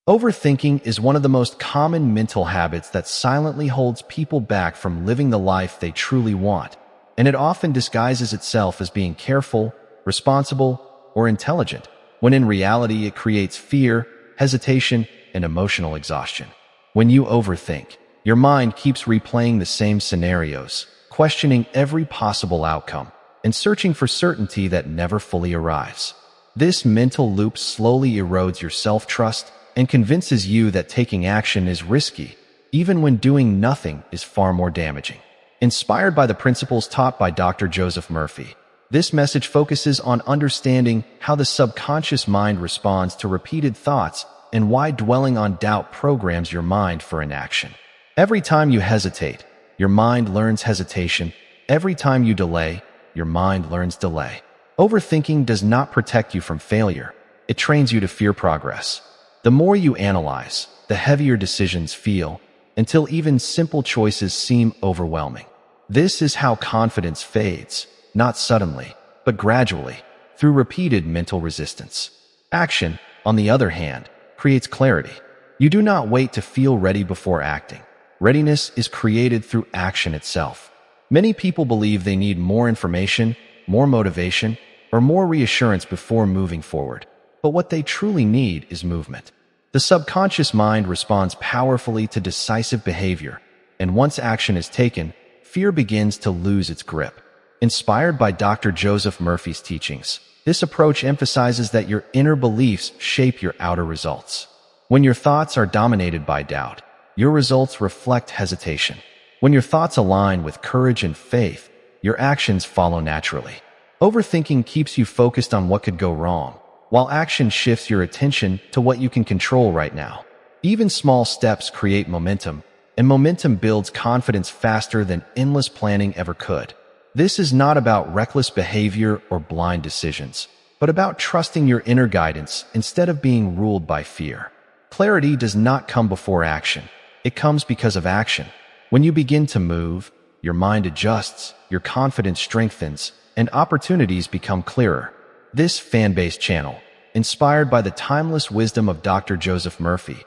Overthinking is one of the most common mental habits that silently holds people back from living the life they truly want, and it often disguises itself as being careful, responsible, or intelligent, when in reality it creates fear, hesitation, and emotional exhaustion. When you overthink, your mind keeps replaying the same scenarios, questioning every possible outcome, and searching for certainty that never fully arrives. This mental loop slowly erodes your self-trust and convinces you that taking action is risky, even when doing nothing is far more damaging. Inspired by the principles taught by Dr. Joseph Murphy, this message focuses on understanding how the subconscious mind responds to repeated thoughts and why dwelling on doubt programs your mind for inaction. Every time you hesitate, your mind learns hesitation. Every time you delay, your mind learns delay. Overthinking does not protect you from failure. It trains you to fear progress. The more you analyze, the heavier decisions feel, until even simple choices seem overwhelming. This is how confidence fades, not suddenly, but gradually, through repeated mental resistance. Action, on the other hand, creates clarity. You do not wait to feel ready before acting. Readiness is created through action itself. Many people believe they need more information, more motivation, or more reassurance before moving forward. But what they truly need is movement. The subconscious mind responds powerfully to decisive behavior, and once action is taken, fear begins to lose its grip. Inspired by Dr. Joseph Murphy's teachings, this approach emphasizes that your inner beliefs shape your outer results. When your thoughts are dominated by doubt, your results reflect hesitation. When your thoughts align with courage and faith, your actions follow naturally. Overthinking keeps you focused on what could go wrong, while action shifts your attention to what you can control right now. Even small steps create momentum, and momentum builds confidence faster than endless planning ever could. This is not about reckless behavior or blind decisions, but about trusting your inner guidance instead of being ruled by fear. Clarity does not come before action. It comes because of action. When you begin to move, your mind adjusts, your confidence strengthens, and opportunities become clearer. This fan-based channel, inspired by the timeless wisdom of Dr. Joseph Murphy,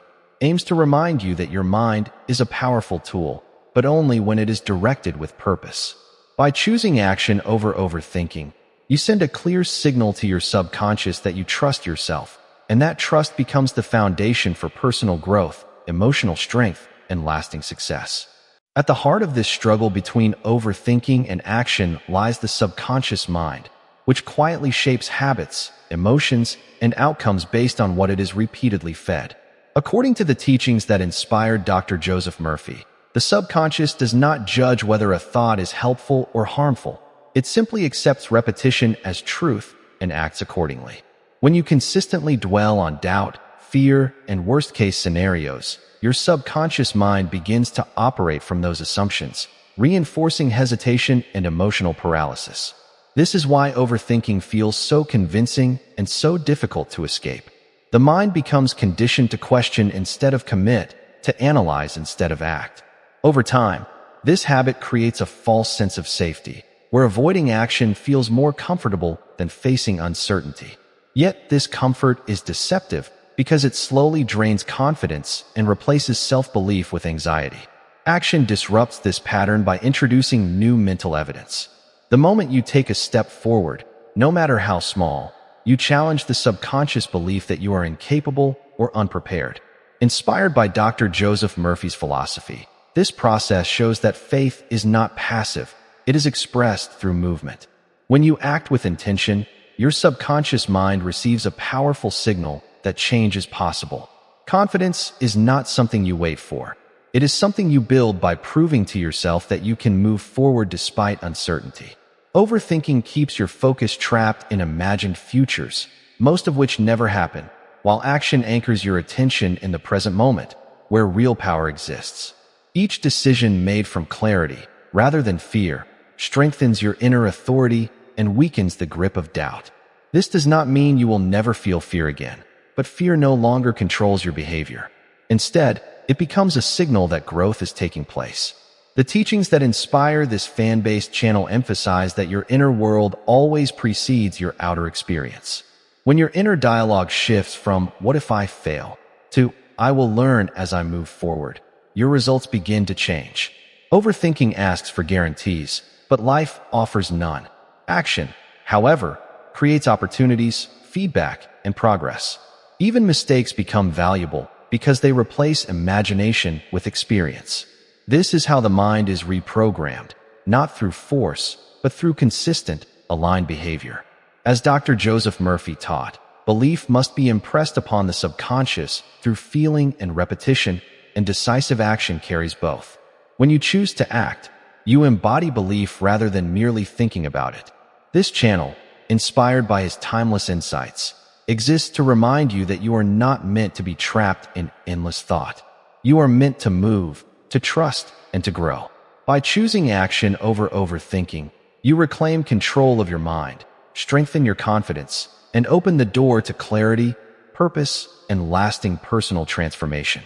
aims to remind you that your mind is a powerful tool, but only when it is directed with purpose. By choosing action over overthinking, you send a clear signal to your subconscious that you trust yourself, and that trust becomes the foundation for personal growth, emotional strength, and lasting success. At the heart of this struggle between overthinking and action lies the subconscious mind, which quietly shapes habits, emotions, and outcomes based on what it is repeatedly fed. According to the teachings that inspired Dr. Joseph Murphy, the subconscious does not judge whether a thought is helpful or harmful. It simply accepts repetition as truth and acts accordingly. When you consistently dwell on doubt, fear, and worst-case scenarios, your subconscious mind begins to operate from those assumptions, reinforcing hesitation and emotional paralysis. This is why overthinking feels so convincing and so difficult to escape. The mind becomes conditioned to question instead of commit, to analyze instead of act. Over time, this habit creates a false sense of safety, where avoiding action feels more comfortable than facing uncertainty. Yet this comfort is deceptive because it slowly drains confidence and replaces self-belief with anxiety. Action disrupts this pattern by introducing new mental evidence. The moment you take a step forward, no matter how small, you challenge the subconscious belief that you are incapable or unprepared. Inspired by Dr. Joseph Murphy's philosophy, this process shows that faith is not passive, it is expressed through movement. When you act with intention, your subconscious mind receives a powerful signal that change is possible. Confidence is not something you wait for. It is something you build by proving to yourself that you can move forward despite uncertainty. Overthinking keeps your focus trapped in imagined futures, most of which never happen, while action anchors your attention in the present moment, where real power exists. Each decision made from clarity, rather than fear, strengthens your inner authority and weakens the grip of doubt. This does not mean you will never feel fear again, but fear no longer controls your behavior. Instead, it becomes a signal that growth is taking place. The teachings that inspire this fan-based channel emphasize that your inner world always precedes your outer experience. When your inner dialogue shifts from "what if I fail" to I will learn as I move forward, your results begin to change. Overthinking asks for guarantees, but life offers none. Action, however, creates opportunities, feedback, and progress. Even mistakes become valuable because they replace imagination with experience. This is how the mind is reprogrammed, not through force, but through consistent, aligned behavior. As Dr. Joseph Murphy taught, belief must be impressed upon the subconscious through feeling and repetition, and decisive action carries both. When you choose to act, you embody belief rather than merely thinking about it. This channel, inspired by his timeless insights, exists to remind you that you are not meant to be trapped in endless thought. You are meant to move, to trust, and to grow. By choosing action over overthinking, you reclaim control of your mind, strengthen your confidence, and open the door to clarity, purpose, and lasting personal transformation.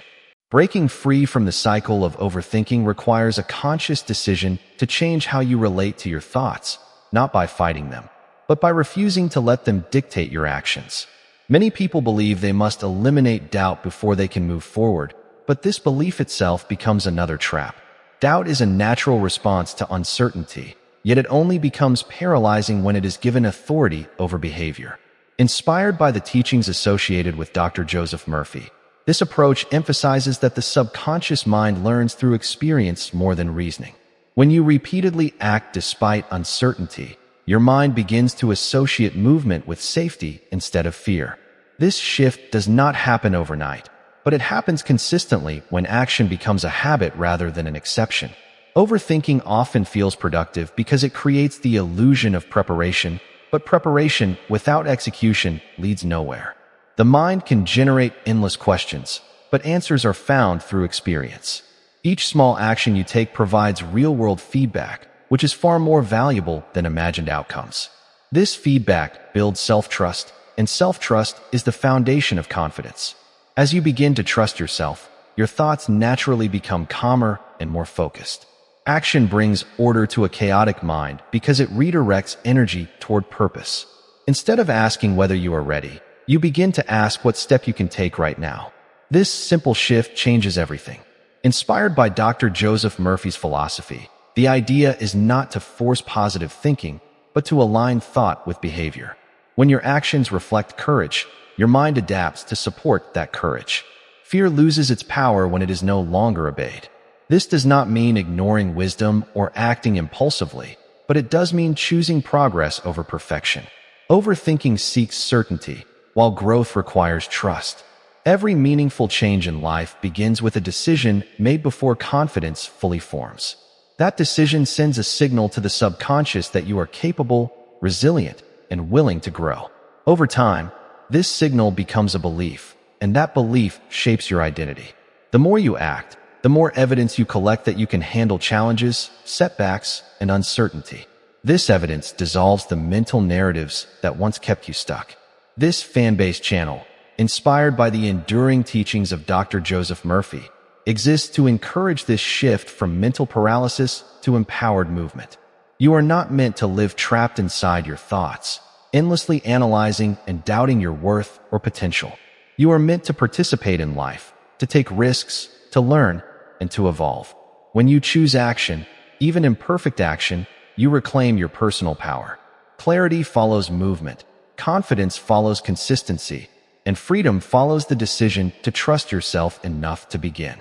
Breaking free from the cycle of overthinking requires a conscious decision to change how you relate to your thoughts, not by fighting them, but by refusing to let them dictate your actions. Many people believe they must eliminate doubt before they can move forward, but this belief itself becomes another trap. Doubt is a natural response to uncertainty, yet it only becomes paralyzing when it is given authority over behavior. Inspired by the teachings associated with Dr. Joseph Murphy, this approach emphasizes that the subconscious mind learns through experience more than reasoning. When you repeatedly act despite uncertainty, your mind begins to associate movement with safety instead of fear. This shift does not happen overnight, but it happens consistently when action becomes a habit rather than an exception. Overthinking often feels productive because it creates the illusion of preparation, but preparation without execution leads nowhere. The mind can generate endless questions, but answers are found through experience. Each small action you take provides real-world feedback, which is far more valuable than imagined outcomes. This feedback builds self-trust, and self-trust is the foundation of confidence. As you begin to trust yourself, your thoughts naturally become calmer and more focused. Action brings order to a chaotic mind because it redirects energy toward purpose. Instead of asking whether you are ready, you begin to ask what step you can take right now. This simple shift changes everything. Inspired by Dr. Joseph Murphy's philosophy, the idea is not to force positive thinking, but to align thought with behavior. When your actions reflect courage, your mind adapts to support that courage. Fear loses its power when it is no longer obeyed. This does not mean ignoring wisdom or acting impulsively, but it does mean choosing progress over perfection. Overthinking seeks certainty, while growth requires trust. Every meaningful change in life begins with a decision made before confidence fully forms. That decision sends a signal to the subconscious that you are capable, resilient, and willing to grow. Over time, this signal becomes a belief, and that belief shapes your identity. The more you act, the more evidence you collect that you can handle challenges, setbacks, and uncertainty. This evidence dissolves the mental narratives that once kept you stuck. This fan-based channel, inspired by the enduring teachings of Dr. Joseph Murphy, exists to encourage this shift from mental paralysis to empowered movement. You are not meant to live trapped inside your thoughts, endlessly analyzing and doubting your worth or potential. You are meant to participate in life, to take risks, to learn, and to evolve. When you choose action, even imperfect action, you reclaim your personal power. Clarity follows movement, confidence follows consistency, and freedom follows the decision to trust yourself enough to begin.